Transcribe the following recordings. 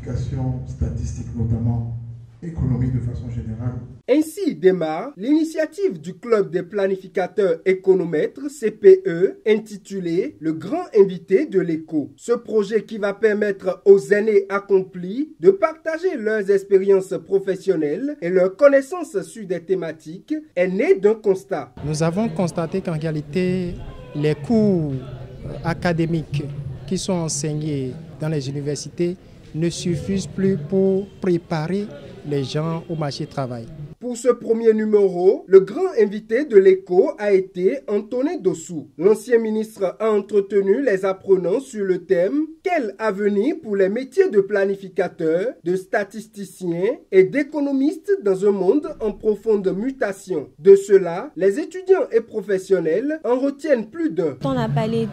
planification statistique, notamment économique de façon générale. Ainsi démarre l'initiative du Club des planificateurs économètres CPE intitulée Le Grand Invité de l'Éco. Ce projet qui va permettre aux aînés accomplis de partager leurs expériences professionnelles et leurs connaissances sur des thématiques est né d'un constat. Nous avons constaté qu'en réalité, les cours académiques qui sont enseignés dans les universités ne suffisent plus pour préparer les gens au marché du travail. Pour ce premier numéro, le grand invité de l'Éco a été Antonin Dossou. L'ancien ministre a entretenu les apprenants sur le thème « Quel avenir pour les métiers de planificateurs, de statisticiens et d'économistes dans un monde en profonde mutation ?» De cela, les étudiants et professionnels en retiennent plus d'un. On a parlé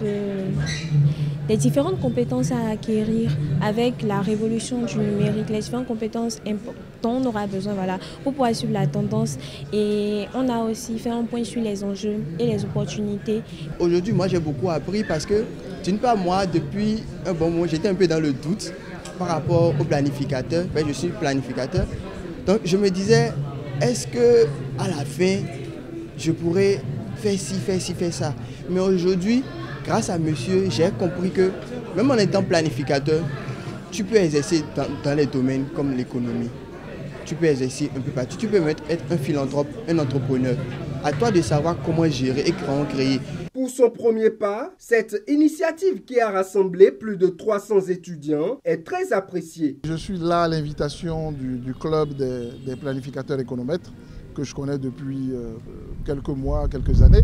des différentes compétences à acquérir avec la révolution du numérique, les différentes compétences dont on aura besoin pour pouvoir suivre la tendance. Et on a aussi fait un point sur les enjeux et les opportunités. Aujourd'hui, moi j'ai beaucoup appris parce que, d'une part, moi depuis un bon moment, j'étais un peu dans le doute par rapport au planificateur. Je suis planificateur. Donc je me disais, est-ce que à la fin, je pourrais faire ci, faire ça. Mais aujourd'hui, grâce à monsieur, j'ai compris que même en étant planificateur, tu peux exercer dans les domaines comme l'économie. Tu peux exercer un peu partout. Tu peux être un philanthrope, un entrepreneur. À toi de savoir comment gérer et comment créer. Pour son premier pas, cette initiative qui a rassemblé plus de 300 étudiants est très appréciée. Je suis là à l'invitation du club des planificateurs économètres que je connais depuis quelques mois, quelques années.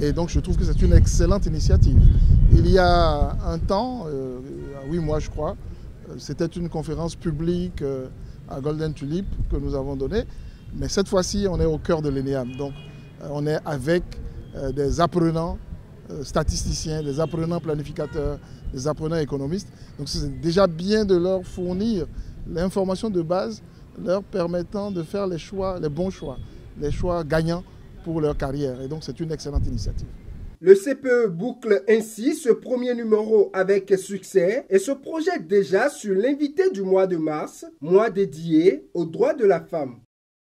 Et donc je trouve que c'est une excellente initiative. Il y a un temps, 8 mois je crois, c'était une conférence publique à Golden Tulip que nous avons donnée. Mais cette fois-ci, on est au cœur de l'ENEAM. Donc on est avec des apprenants statisticiens, des apprenants planificateurs, des apprenants économistes. Donc c'est déjà bien de leur fournir l'information de base leur permettant de faire les choix, les bons choix, les choix gagnants pour leur carrière. Et donc c'est une excellente initiative. Le CPE boucle ainsi ce premier numéro avec succès et se projette déjà sur l'invité du mois de mars, mois dédié aux droits de la femme.